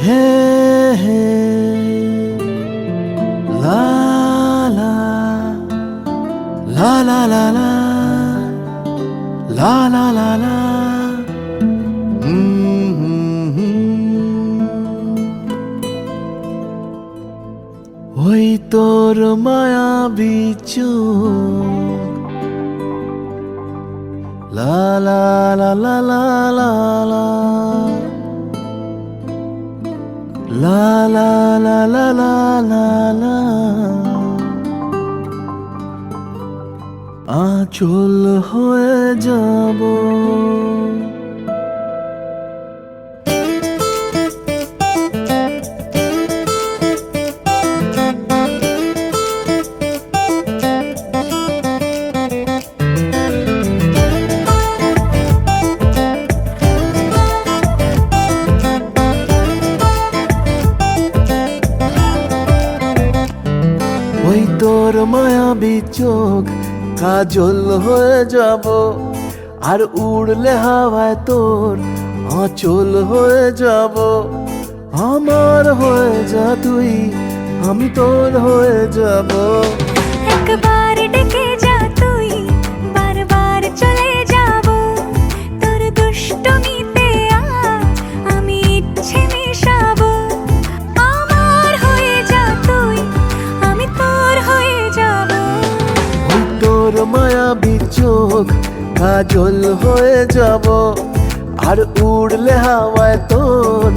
হে হে লা লা লা লা লা লা লা লা লা লা ওই তোর মায়াবী চোখ লা লা লা লা লা লা লা লা লা লা লা লা লা লা আঁচল হয়ে যাব ওই তোর মায়াবী চোখ কাজল হয়ে যাব আর উড়লে হাওয়ায় তোর আঁচল হয়ে যাব আমার হয়ে যা তুই আমি তোর হয়ে যাব একবার ডেকে যা তুই বারবার চলে যাব তোর দুষ্টমিতে আজ আমি ইচ্ছে মেশাবো আমার হয়ে যা তুই আমি তোর হয়ে যাব ওই তোর মায়াবী চোখ কাজল হয়ে যাব আর উড়লে হাওয়ায় তোর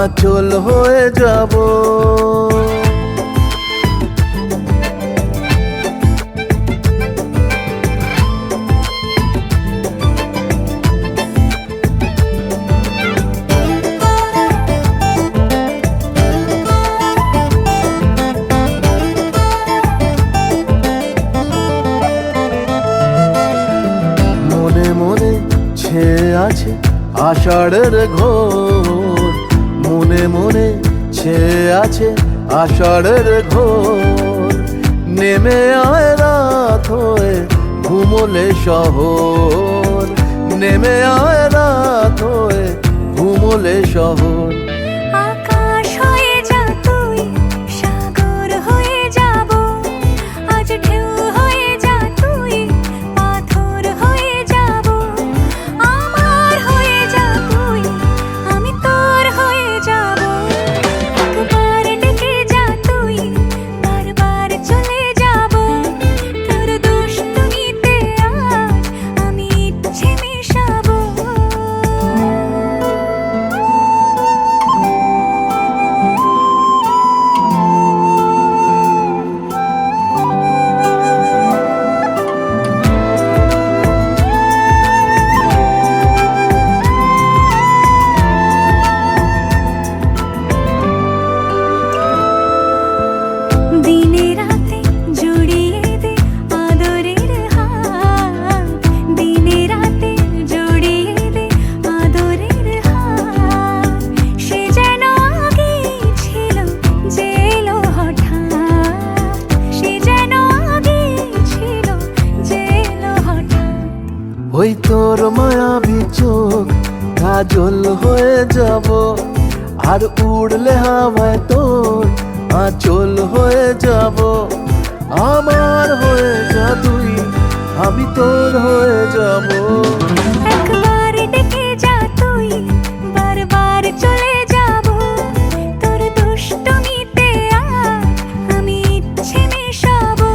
আঁচল হয়ে যাব মনে মনে ছেয়ে আছে আষাঢ়ের ঘোর মনে মনে ছেয়ে আছে আষাঢ়ের ঘোর নেমে আয় রাত হয়ে ঘুমোলে শহর নেমে আয় রাত হয়ে ঘুমোলে শহর আকাশ হয়ে যা তুই সাগর হয়ে যাব আজ ঢেউ হয়ে যা তুই পাথর হয়ে যাব আমার হয়ে যা তুই আমি তোর হয়ে যাব একবার ডেকে যা তুই বারবার চলে যাব তোর দুষ্টমিতে আজ আমি ইচ্ছে মেশাবো দিনে রাতে জড়িয়ে দে আদরের হাত দিনে রাতে জড়িয়ে দে আদরের হাত সে যেন আগে ছিল যে এলো হঠাৎ সে যেন আগে ছিল যে এলো হঠাৎ ওই তোর মায়াবী চোখ কাজল হয়ে যাব আর উড়লে হাওয়ায় তোর আঁচল হয়ে যাব আমার হয়ে যা তুই আমি তোর হয়ে যাব একবার ডেকে যা তুই বারবার চলে যাব তোর দুষ্টমিতে আজ আমি ইচ্ছে মেশাবো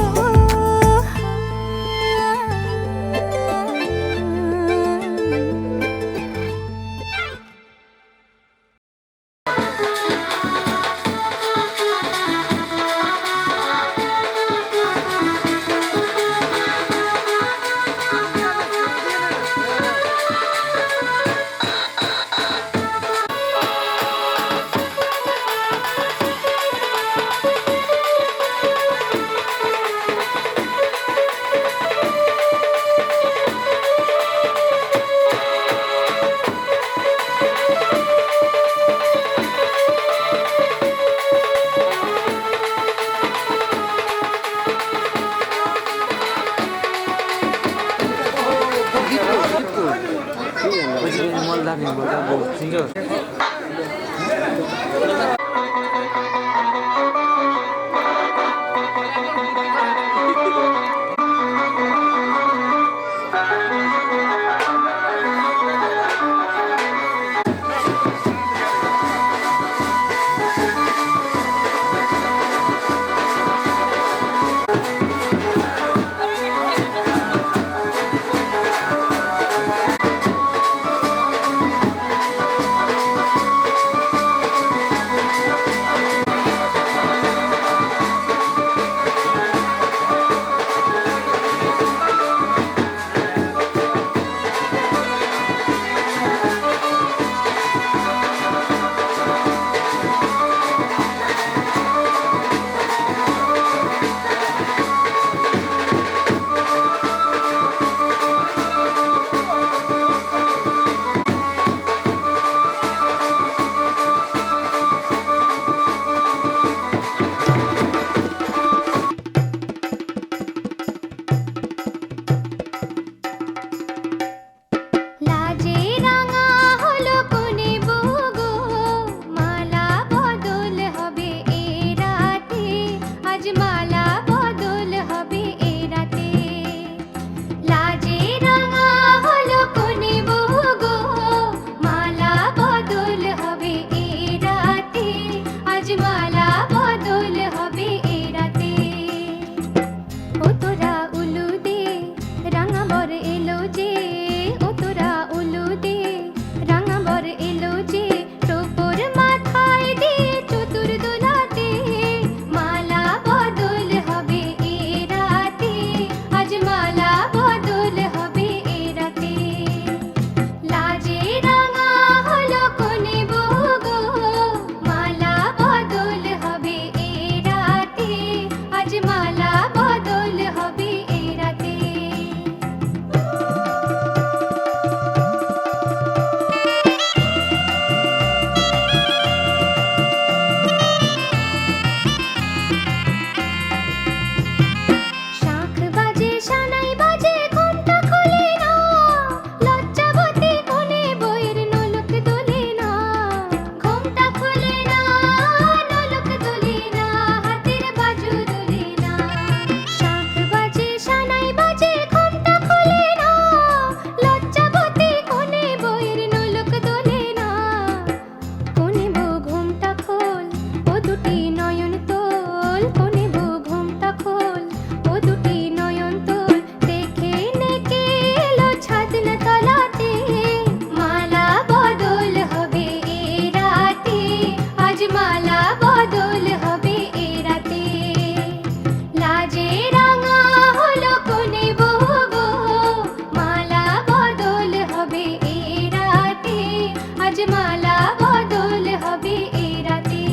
মালা বদল হবে এ রাতে।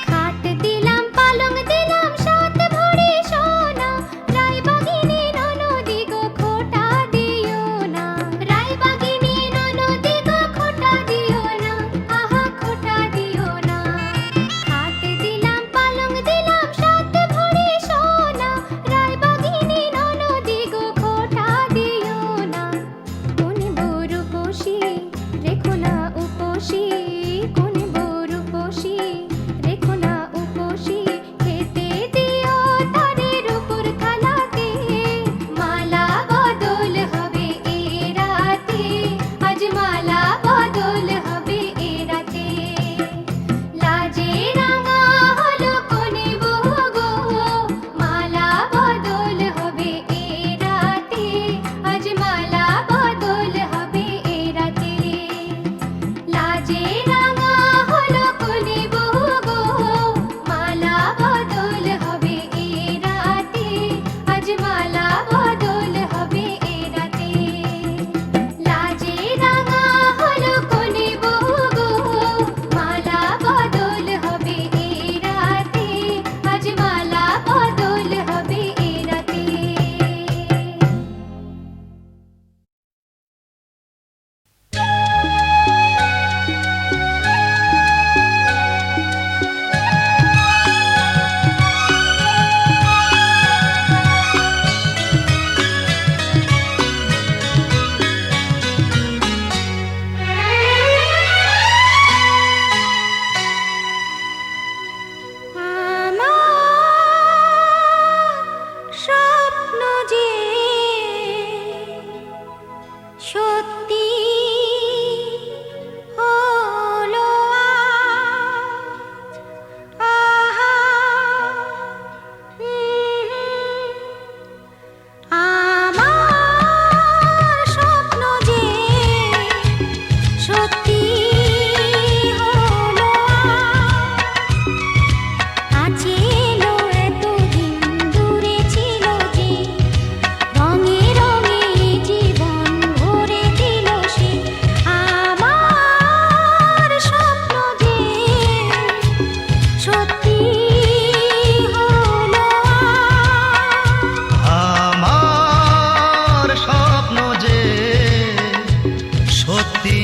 খাট দিলাম পালং দিলাম সাত ভরি সোনা, রায়বাগিনী ননদি গো খোটা দিও না, রায়বাগিনী ননদি গো খোটা দিও না, আহা খোটা দিও না। খাট দিলাম পালং দিলাম সাত ভরি সোনা, রায়বাগিনী ননদি গো খোটা দিও না। কোন বড় উপসী রেখো না উপসী, কোন বড় উপসী রেখো না উপসী, খেতে দিও তারের উপর থালাতে। মালা বদল হবে এ রাতে, আজ মালা বদল হবে এ রাতে। লাজে রাঙা হলো কোনে বহু গো, মালা বদল হবে এ রাতে, আজ মালা বদল হবে এ রাতে। লাজে রাঙা হলো কোনে বহু গো, মালা বদল হবে এ রাতে, আজ মালা বদল হবে এ রাতে। লাজে রাঙা হলো কোনে বহু গো, মালা বদল হবে এ রাতে, আজ মালা বদল হবে এ রাতে। আমার স্বপ্ন যে সত্যি হলো আজ, আহা আমার স্বপ্ন যে সত্যি হলো আজ। এলো এতদিন দূরে ছিল যে, রঙে রঙে জীবন ভরে দিল সে। আমার স্বপ্ন যে সত্যি হলো আমার স্বপ্ন যে সত্যি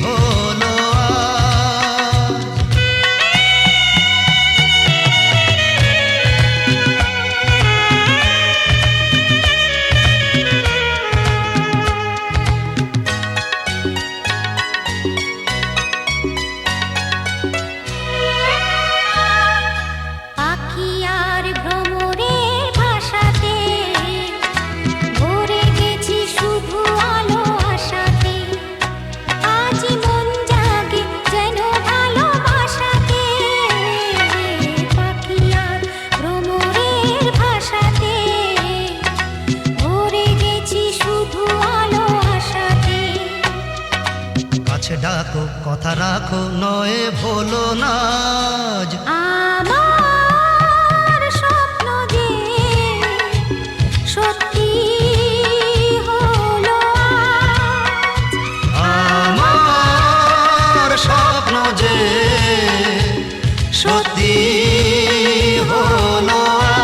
হলো আজ। পাখি আর ভ্রমরের ভাষাতে ভরে গেছি শুধু আলো আশাতে। আজ মন জাগে যেন ভালোবাসাতে, পাখি আর ভ্রমরের ভাষাতে ভরে গেছি শুধু আলো আশাতে। কাছে ডাকো কথা রাখো নয় ভোলো না আজ। আমার স্বপ্ন যে সত্যি হলো আজ, আমার স্বপ্ন যে সত্যি হলো আজ।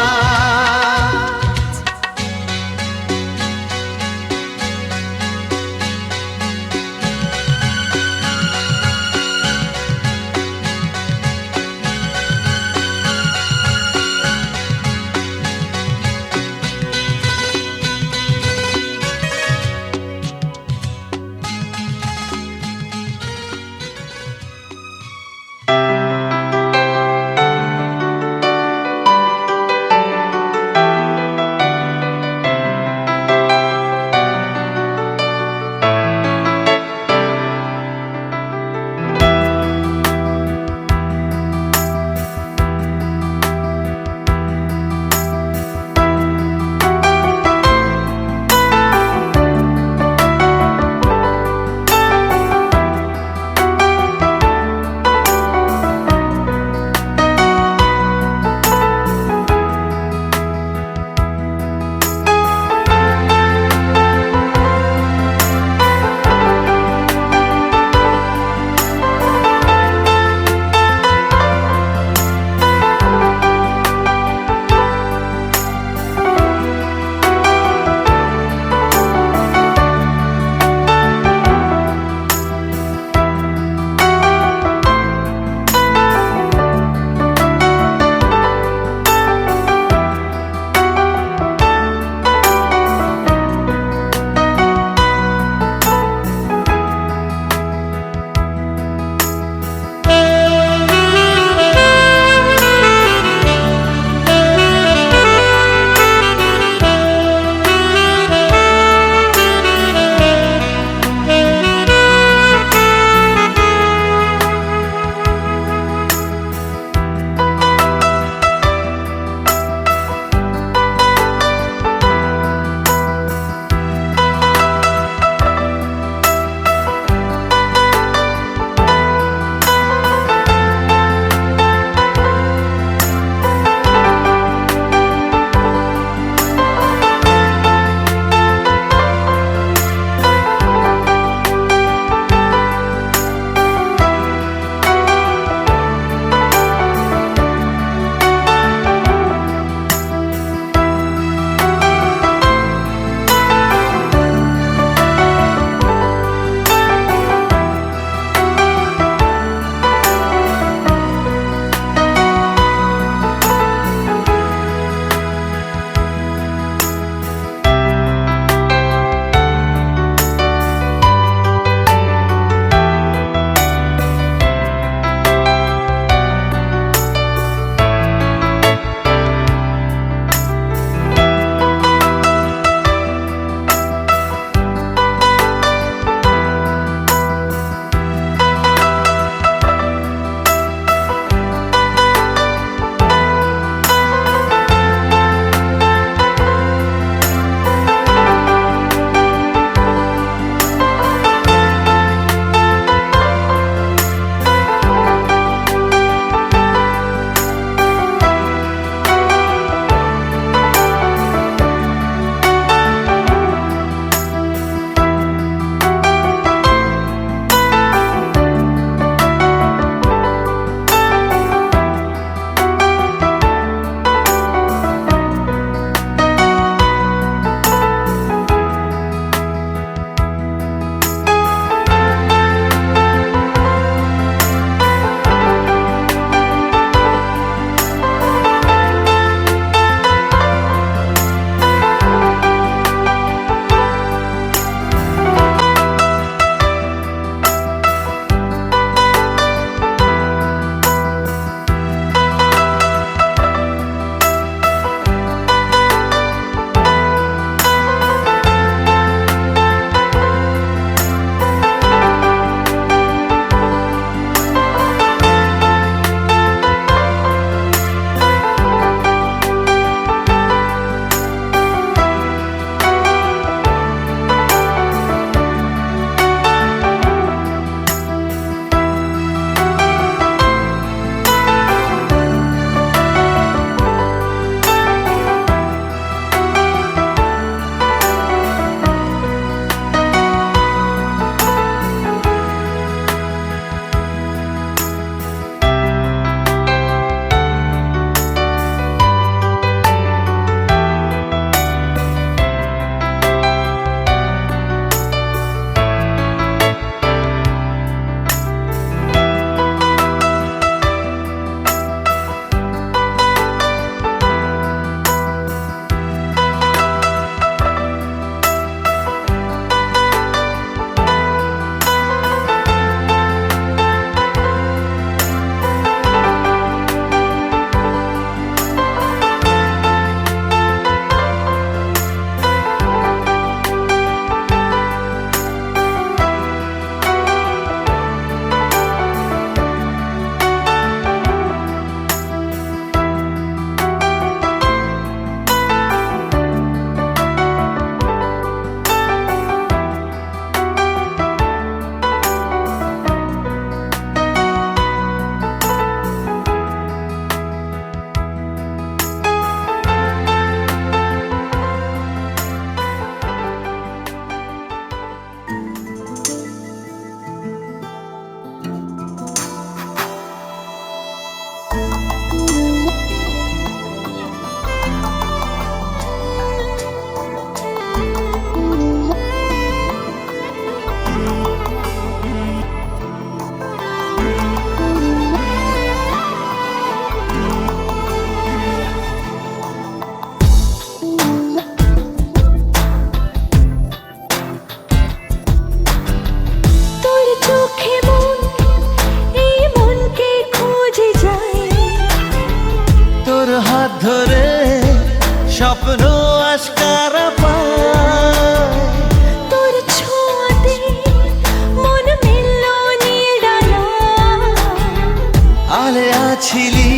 আলে আছিলি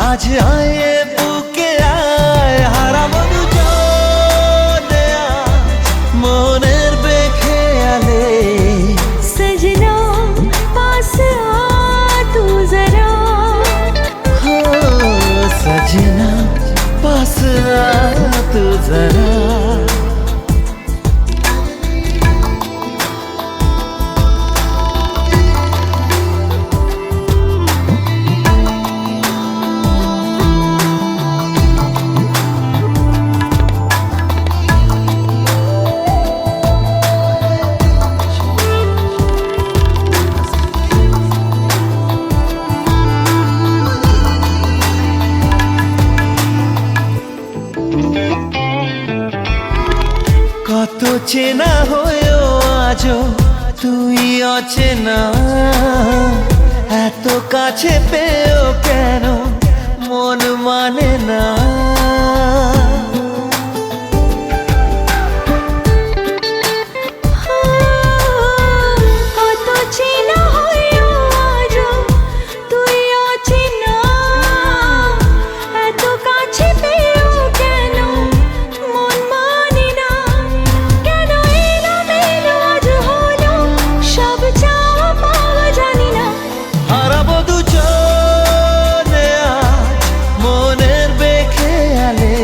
আজ আয়ে বুকে আয় হারাবো দুজনে আজ মনের বেখেয়ালে सजना पास आ तू जरा हो सजना पास आ तू जरा কত চেনা হয়েও আজও তুই অচেনা এত কাছে পেয়েও কেন মন মানে না কত চেনা হয়েও আজও তুই অচেনা এত কাছে পেয়েও কেন মন মানে না কেন এলোমেলো আজ হলো সব চাওয়া পাওয়া জানি না হারাবো দুজনে আজ মনের বেখেয়ালে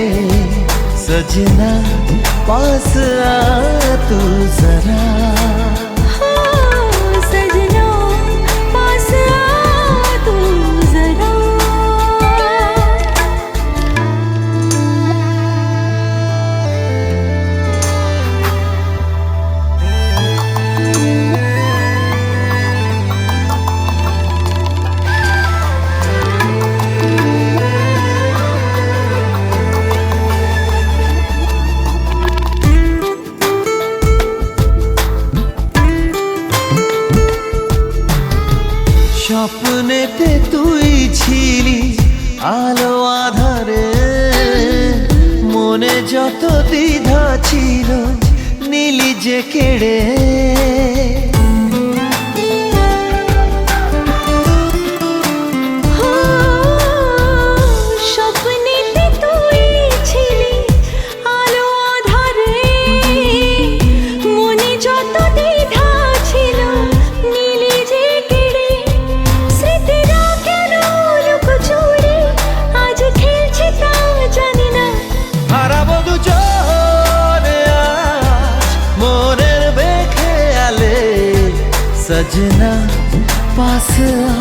সजना पास आ तू जरा सजना पास आ तू जरा স্বপ্নেতে তুই ছিলি আলো আধারে মনে যত দ্বিধা ছিল নীলি যে কেড়ে স্বপ্নেতে তুই ছিলি আলো আধারে মনে যত দ্বিধা ছিল নীলি যে কেড়ে স্মৃতিরা কেন লুকোচুরি আজ খেলছে তা জানি না হারাবো দুজনে আজ মনের বেখেয়ালে সजना पास आ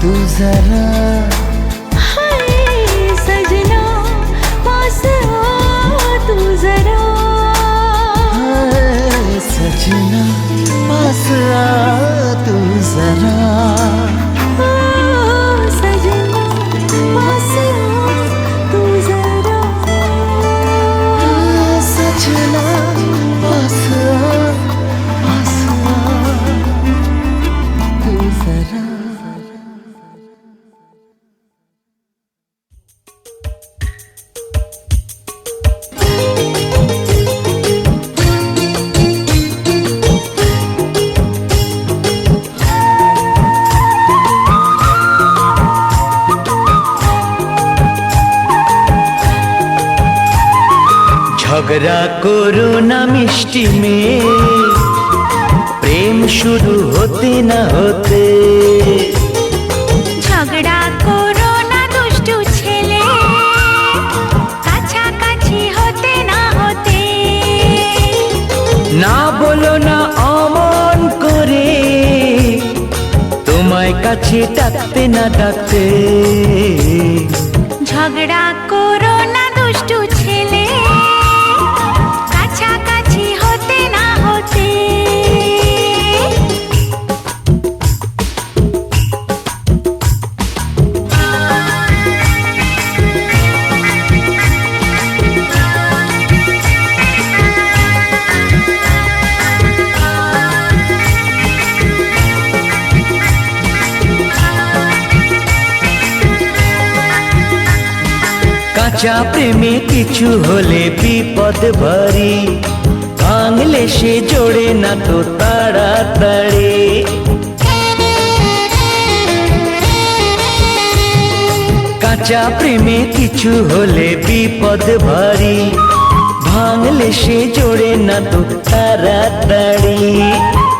तू जरा हाय सजना पास आ तू जरा सजना पास आ तू जरा सजना पास आ तू जरा सजना पास आ तू जरा ঝগড়া করো না মিষ্টি মেয়ে প্রেম শুরু হতে না হতে ঝগড়া করো না দুষ্টু ছেলে কাছাকাছি হতে না হতে না বলো না অমন করে তোমায় কাছে ডাকতে না ডাকতে ঝগড়া করো না দুষ্টু ছেলে কাছাকাছি হতে না হতে কাঁচা প্রেমে কিছু হলে বিপদ ভারী ভাঙলে সে জোড়ে না তো তাড়াতাড়ি কাঁচা প্রেমে কিছু হলে বিপদ ভারী, ভাঙলে সে জোড়ে না তো তাড়াতাড়ি।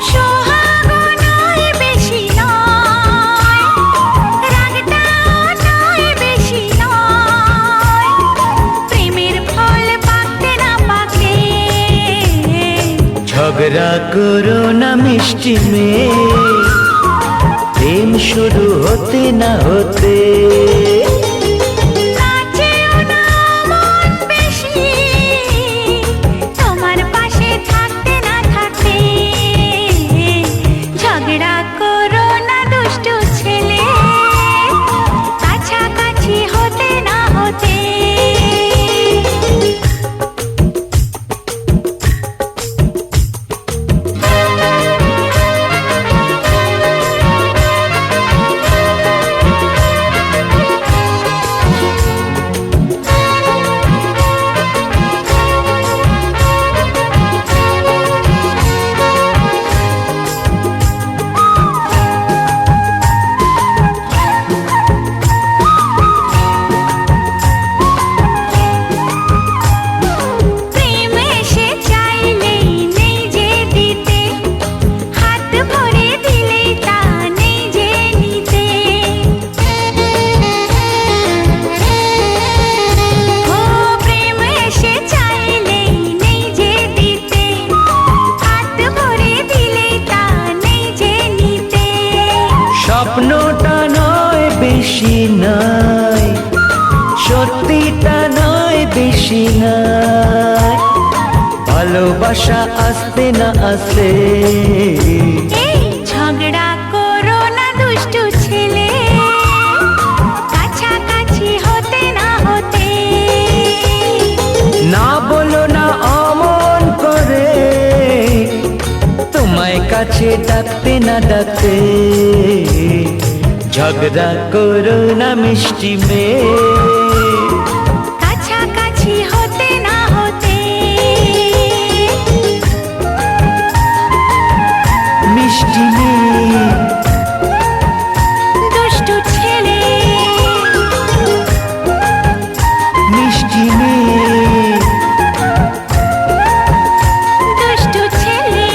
সোহাগ নয় বেশি নয়, রাগটাও নয় বেশি নয়, প্রেমের ফল পাকতে না পাকে। ঝগড়া করো না মিষ্টি মেয়ে, প্রেম শুরু হতে না হতে। নাচেও না মন বেশি, তোমার পাশে থাকতে না থাকতে। ঝগড়া করো না দুষ্টু ছেলে, কাছাকাছি হতে না হতে। প্রেম এসে চাইলেই নেই যে দিতে, হাত ভরে দিলেই তা নেই যে নিতে। ও প্রেম এসে চাইলেই নেই যে দিতে, হাত ভরে দিলেই তা নেই যে নিতে। স্বপ্নটা নয় বেশি নয়, সত্যিটা নয় বেশি নয়, ভালোবাসা আসতে না আসতে। এই ঝগড়া করো না দুষ্টু ছেলে, কাছাকাছি হতে না হতে। না বলো না অমন করে, তোমায় কাছে ডাকতে না ডাকতে। ঝগড়া করো না মিষ্টি মেয়ে, কাছাকাছি হতে না হতে। মিষ্টি মেয়ে, দুষ্টু ছেলে, মিষ্টি মেয়ে। দুষ্টু ছেলে।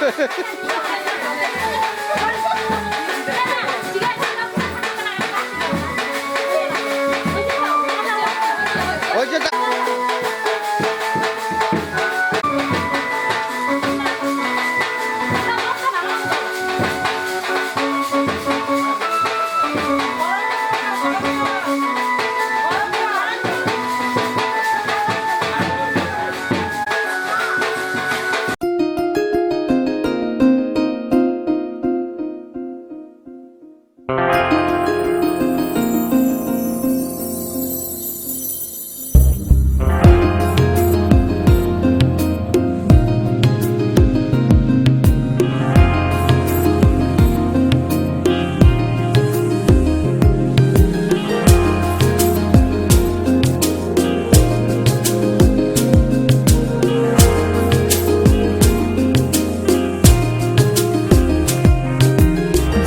ওই যে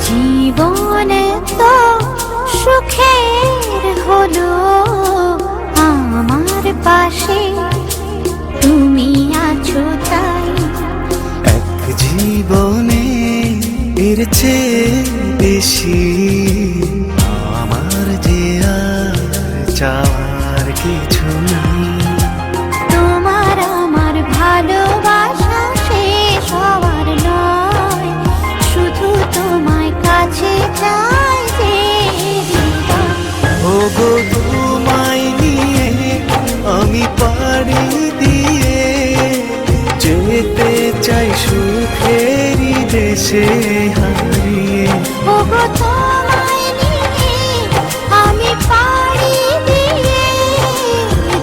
জীবন তো সুখের হলো আমার পাশে তুমি আছো তাই। এক জীবনে এর চেয়ে বেশি আমার যে আর চাওয়ার কিছু নেই। তোমার আমার ভালোবাসা শেষ হওয়ার নয়, শুধু তোমায় কাছে চাই যে হৃদয়। ওগো তোমায় নিয়ে আমি পাড়ি দিয়ে যেতে চাই সুখেরই দেশে হারিয়ে। ওগো তোমায় নিয়ে আমি পাড়ি দিয়ে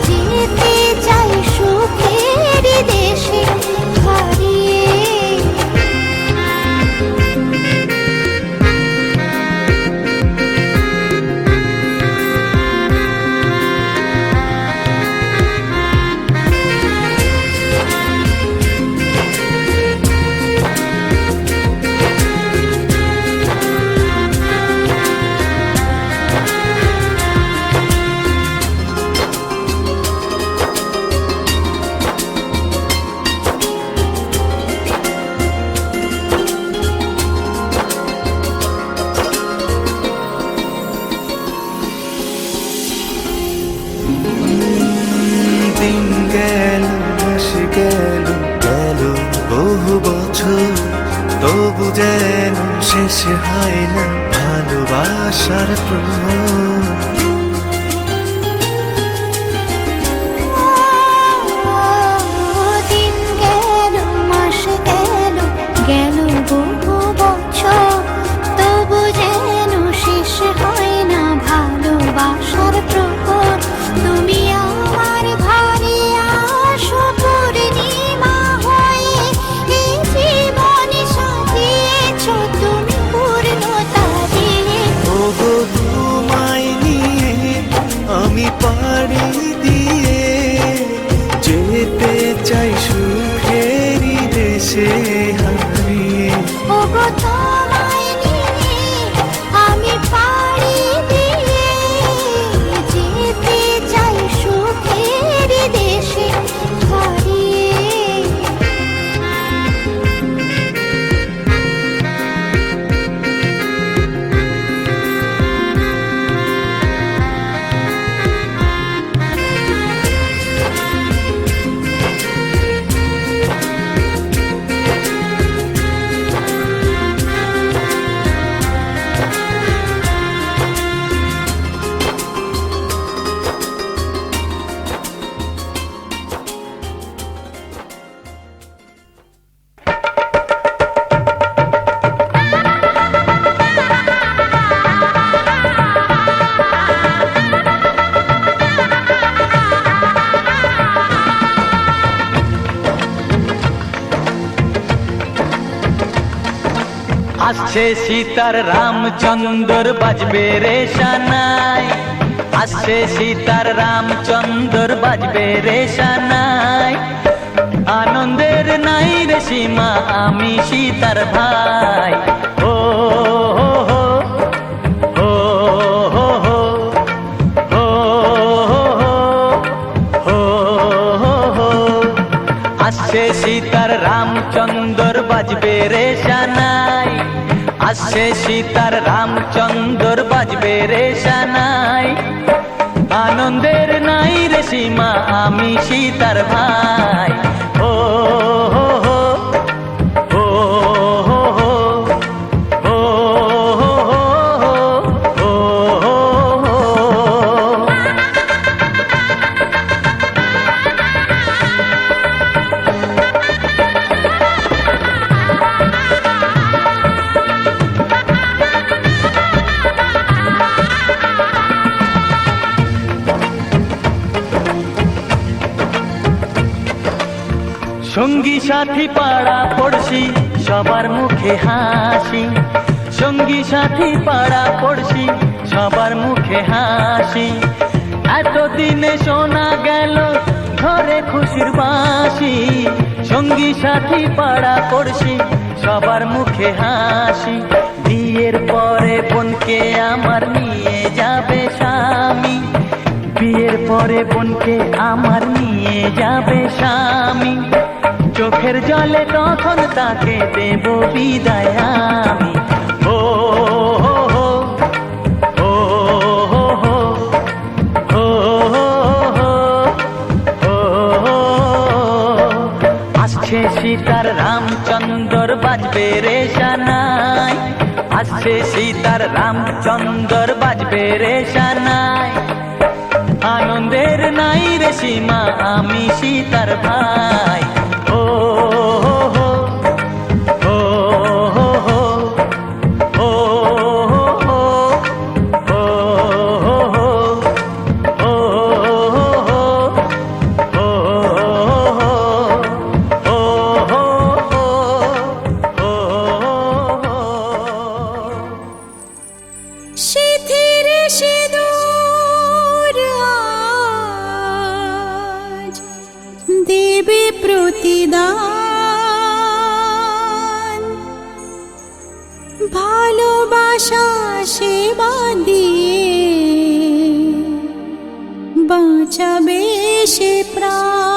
যেতে চাই সুখের দেশে হারিয়ে। দিন গেল মাস গেল গেল বহু বছর, তবু যেন শেষ হয় না ভালোবাসার প্রহর। দিন গেল মাস গেল গেল বহু বছর, তবু যেন শেষ হয় না ভালোবাসার প্রহর। তুমি আমার ঘরে আসো পূর্ণিমা হয়ে, এই জীবনে সাজিয়েছ তুমি পূর্ণতা দিয়ে। ওগো তোমায় নিয়ে আমি পাড়ি দিয়ে যেতে চাই সুখেরই দেশে হারিয়ে। ওগো তোমায় নিয়ে আমি পাড়ি দিয়ে যেতে চাই সুখের দেশে হারিয়ে। আসছে সীতার রামচন্দ্র বাজবে রে শানাই, আসছে সীতার রামচন্দ্র বাজবে রে শানাই। আনন্দের নাই রে সীমা আমি সীতার ভাই। ও হো হো হো হো হো হো হো হো। আসছে সীতার রামচন্দ্র বাজবে রে সানাই, আসছে সীতার রামচন্দ্র বাজবে রে সানাই। আনন্দের নাই রে সীমা, আমি সীতার ভাই। ও হো হো, ও হো হো, ও হো হো, ও হো হো। সঙ্গী সাথী পাড়া পড়শি সবার মুখে হাসি, সঙ্গী সাথী পাড়া পড়শি সবার মুখে হাসি। এতদিনে শোনা গেল ঘরে খুশির বাঁশি, সঙ্গী সাথী পাড়া পড়শি সবার মুখে হাসি। বিয়ের পরে বোনকে আমার নিয়ে যাবে স্বামী, বিয়ের পরে বোনকে আমার নিয়ে যাবে স্বামী। চোখের জলে তখন তাকে দেব বিদায় আমি। ও হো হো, ও হো হো, ও হো হো, ও হো। আসছে সীতার রামচন্দ্র বাজবে রে সানাই, আসছে সীতার রামচন্দ্র বাজবে রে সানাই। আনন্দের নাই রে সীমা, আমি সীতার ভাই। ও হো হো, ও হো হো, ও হো হো, ও হো হো, ও হো হো, ও হো হো, ও হো হো। সিঁথির সিঁদুর আজ দেবে প্রতিদান, ভালোবাসা সেবা দিয়ে বাঁচাবে সে প্রাণ।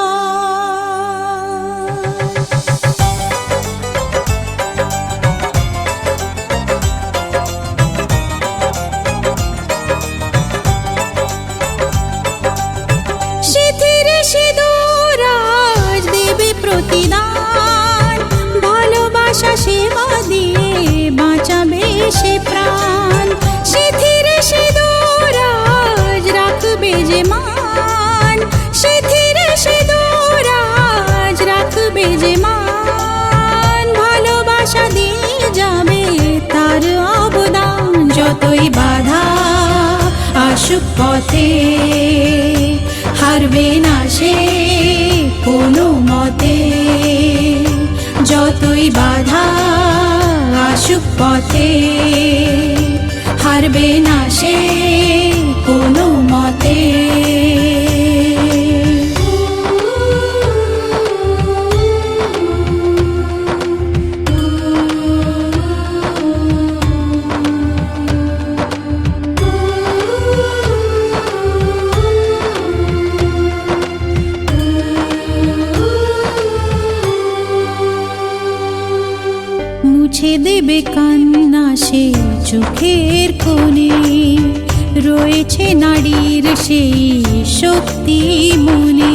সিঁথির সিঁদুর আজ দেবে প্রতিদান, ভালোবাসা সেবা দিয়ে বাঁচাবে সে প্রাণ। সিঁথির সিঁদুর আজ রাখবে যে মান, সিঁথির সিঁদুর আজ রাখবে যে মান। ভালোবাসা দিয়ে যাবে তার অবদান, যতই বাধা আসুক পথে হারবে না সে কোনো মতে। যতই বাধা আসুক পথে হারবে না সে কোনো মতে। মুছে দেবে কান্না সে চোখের কোণে, রয়েছে নারীর সেই শক্তি মনে।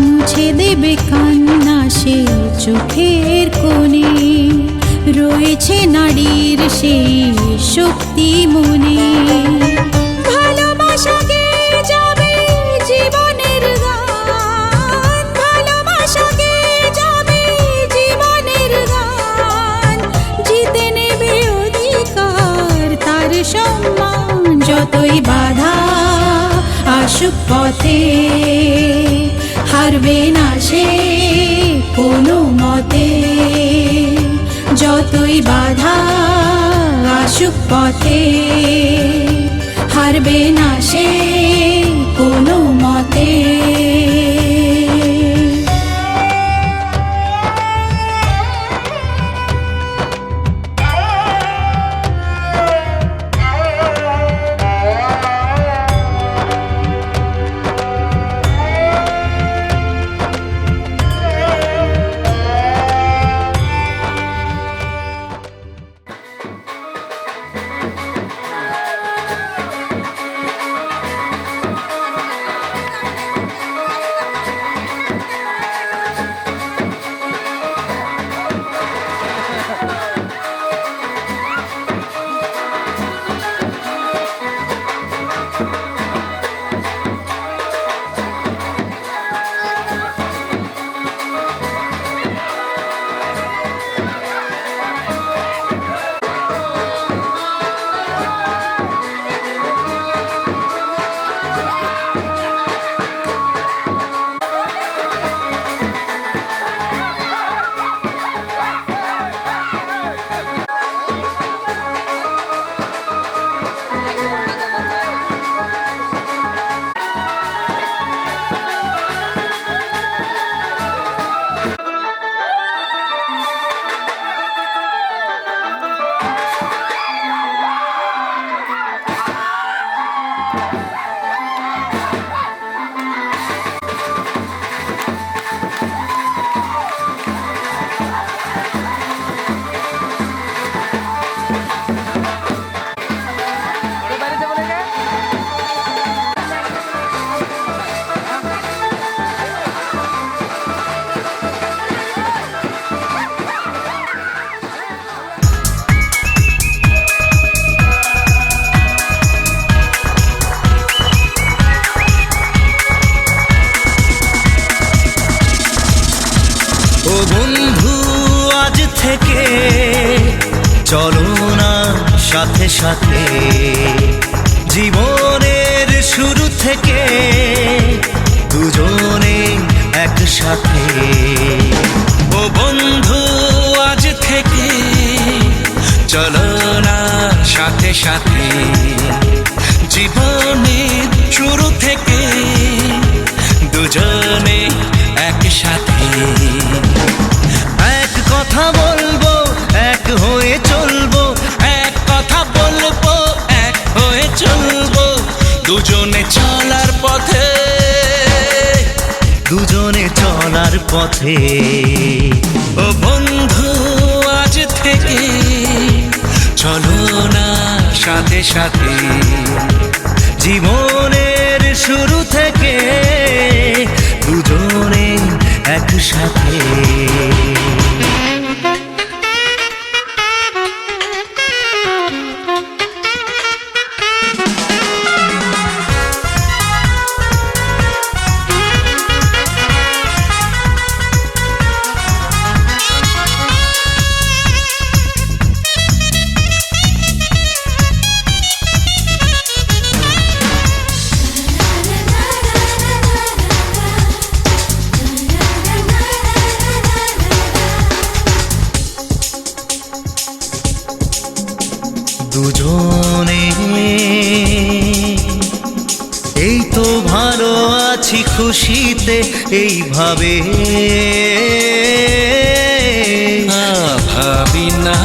মুছে দেবে কান্না সে চোখের কোণে, রয়েছে নারীর সেই শক্তি মনে। ভালোবাসাকে যাবে জীবনের গান, ভালোবাসাকে যাবে জীবনের গান। জিতে নেবে অধিকার তার সম্মান, যতই বাধা আসুক পথে হারবে না সে কোনো মতে। যতই বাধা আসুক পথে হারবে না সে কোনো মতে। সাথে সাথে জীবনের শুরু থেকে দুজনে একসাথে। ও বন্ধু আজ থেকে চলো না সাথে সাথে জীবনের শুরু থেকে দুজনে একসাথে। এক কথা বলবো এক হয়ে চলবো, এক কথা বলবো এক হয়ে চলবো, দুজনে চলার পথে, দুজনে চলার পথে। ও বন্ধু আজ থেকে চলো না সাথে সাথে জীবনের শুরু থেকে দুজনে একসাথে। দুজনে এই তো ভালো আছি খুশিতে এইভাবে, ভাবি না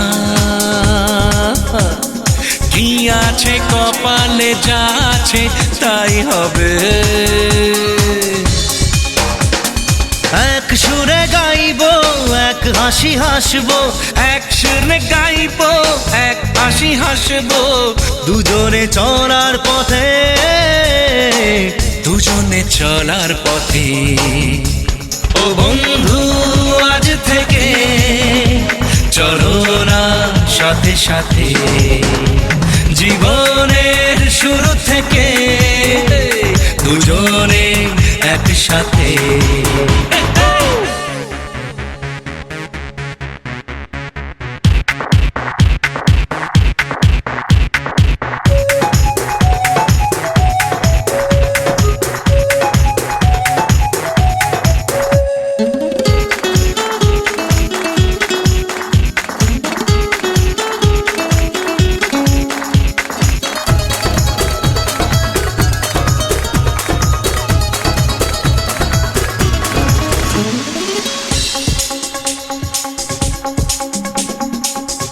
কি আছে কপালে, যা আছে তাই হবে। এক সুরে গাইবো এক হাসি হাসবো, এক সুরে গাইবো এক হাসি হাসবো, দুজনে চলার পথে, দুজনে চলার পথে। ও বন্ধু আজ থেকে চলো না সাথে সাথে জীবনের শুরু থেকে দুজনে একসাথে।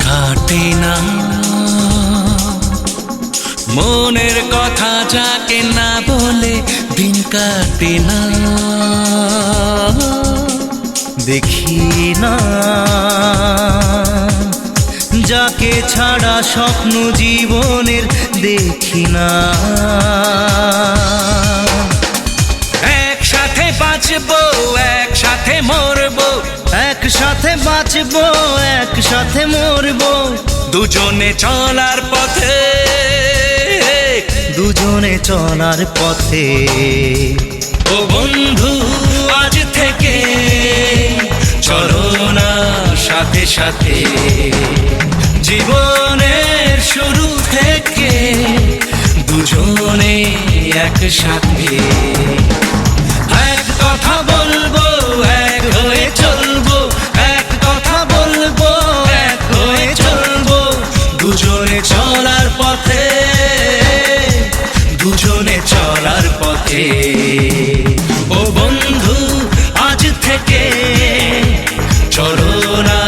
কাটে না মনের কথা যাকে না বলে দিন কাটে না, দেখি না যাকে ছাড়া স্বপ্ন জীবনের দেখি না। একসাথে বাঁচবো একসাথে মরবো, একসাথে বাঁচবো একসাথে মরবো, দুজনে চলার পথে, দুজনে চলার পথে। ও বন্ধু আজ থেকে চলো না সাথে সাথে জীবনের শুরু থেকে দুজনে একসাথে। এক কথা বলবো এক হয়ে চলবো, এক কথা বলবো এক হয়ে চলবো, দুজনে চলার পথে, দুজনে চলার পথে। ও বন্ধু আজ থেকে চলো না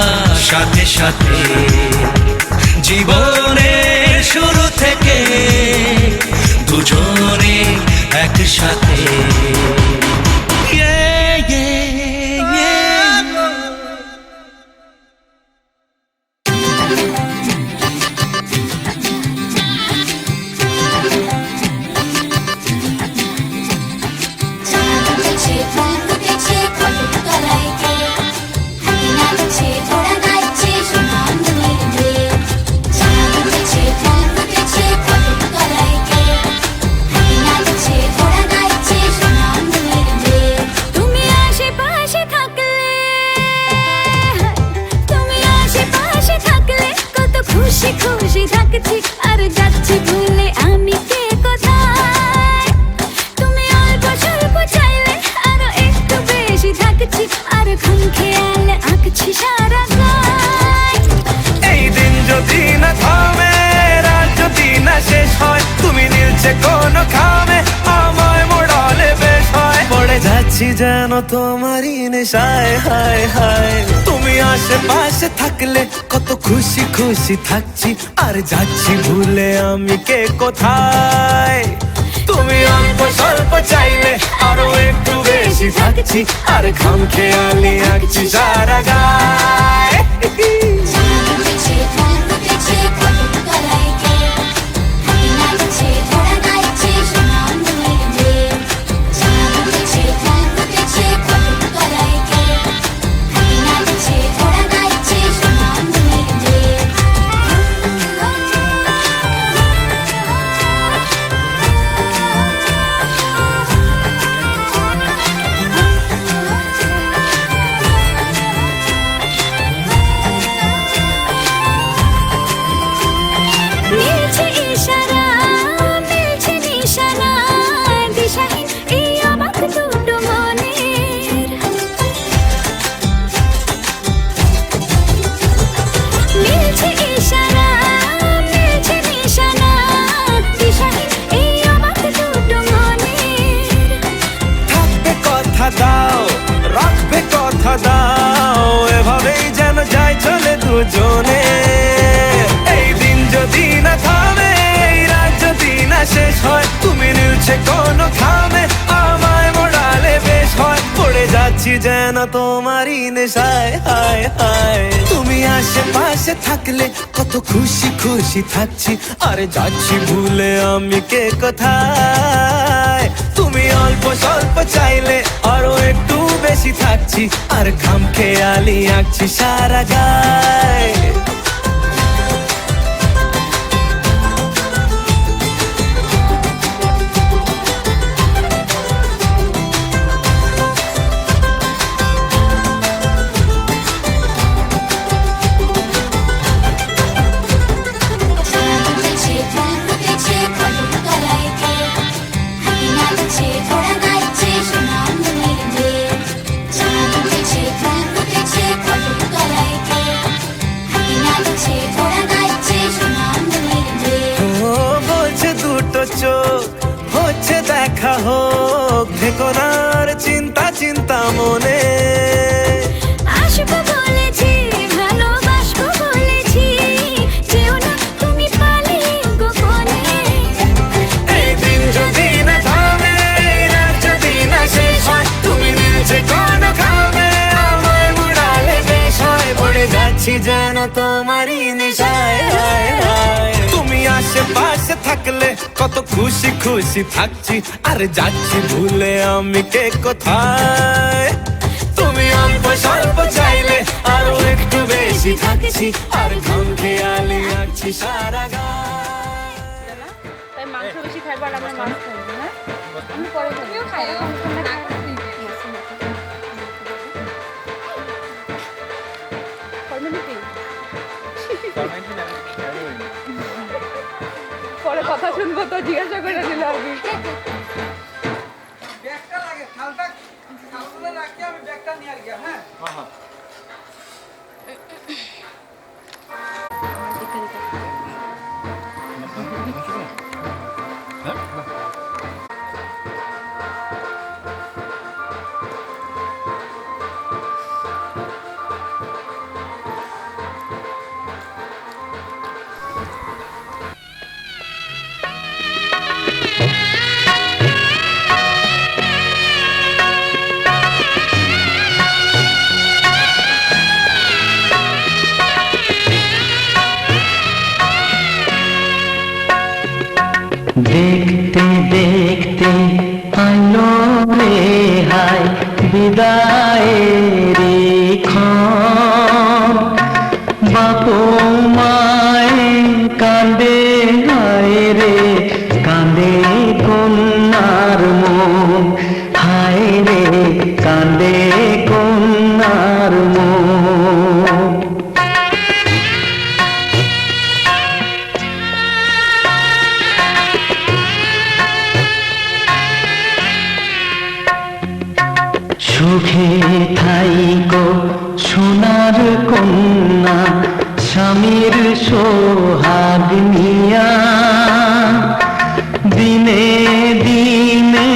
সাথে সাথে জীবনের শুরু থেকে দুজনে একসাথে। Thank you. নিচে কোন খামে আমায় মোড়ালে বেশ হয় পড়ে যাচ্ছি যেন তোমারই নেশায় হায় হায় তুমি আশেপাশে থাকলে কত খুশি খুশি থাকছি আর যাচ্ছি ভুলে আমি কে কোথায় তুমি অল্প স্বল্প চাইলে আরো একটু বেশি থাকছি আর খাম খেয়ালি আঁকছি সারা গায় মিলছে ইশারা মিলছে নিশানা দিশাহীন এই অবাক দুটো মনের মিলছে ইশারা মিলছে নিশানা দিশাহীন এই অবাক দুটো মনের থাকবে কথা দাও রাখবে কথা দাও এভাবেই যেন যাই চলে দুজনে এই দিন যদি না থামে এই রাত যদি না শেষ হয় তুমি নিলছে কোন খামে আমায় মোড়ালে বেশ হয় পড়ে যাচ্ছি যেন তোমারই নেশায় হায় হায় তুমি আশেপাশে থাকলে কত খুশি খুশি থাকছি আরে যাচ্ছি ভুলে আমি কে কোথায় তুমি অল্প স্বল্প চাইলে আরো একটু বেশি থাকছি আর খাম খেয়ালি আঁকছি সারা গায় ও বলছে দুটো চোখ হচ্ছে দেখা হোক থেকো না আর চিন্তা চিন্তা মনে আসবো বলেছি ভালোবাসবো বলেছি যেও না তুমি পালিয়ে গোপনে এই দিন যদি না থামে এই রাত যদি না শেষ হয় তুমি নিলছে কোন খামে আমায় মুড়ালে বেশ হয় পড়ে যাচ্ছি যেন তোমারই নেশায় হায় হায় তুমি আশেপাশে থাকলে কত খুশি খুশি থাকছি আর যাচ্ছি ভুলে আমি কে কোথায় তুমি অল্প স্বল্প চাইলে আরো একটু বেশি থাকছি আর ঘুম খেয়ালি আঁকছি সারা গায় তাই মাংস বেশি খাইবো আর আমরা মাছ খাইবো হ্যাঁ আমি পরে খাইও খাইও না ফর্মালিটি পরে কথা শুনবো তো জিজ্ঞাসা করে দিল আমি ব্যাগটা লাগে খালটা খালগুলো রাখি আমি ব্যাগটা নিয়ে আর গিয়া হ্যাঁ দেখতে দেখতে আইলো রে হায় বিদায়ের ক্ষণ বাপু মায়ে কান্দে হায় রে কান্দে কন্যার মন হায় রে কান্দে কন্যার মন সুখে থাইকো সোনার কন্যা স্বামীর সোহাগ নিয়া দিন দিনে দিনে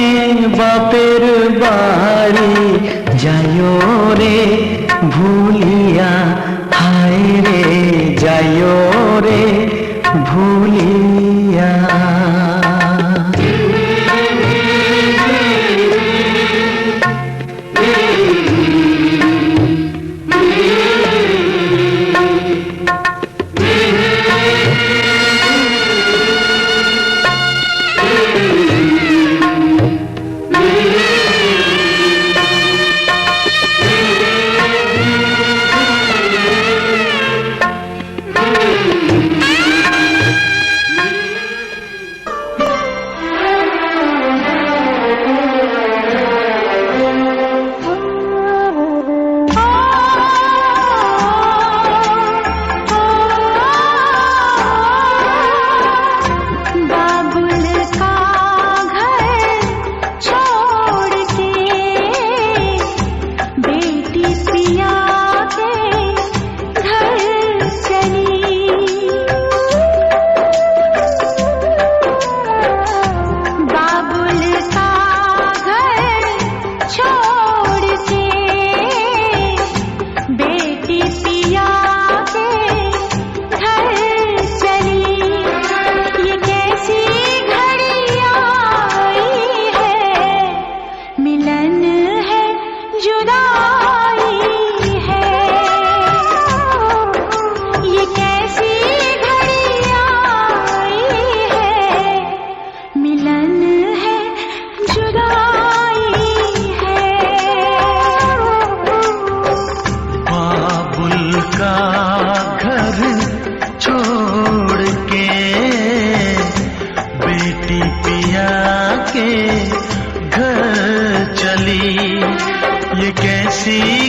বাপের বাড়ি যাইও রে ভুলিয়া, হায় রে যাইও রে ভুলিয়া। ये कैसी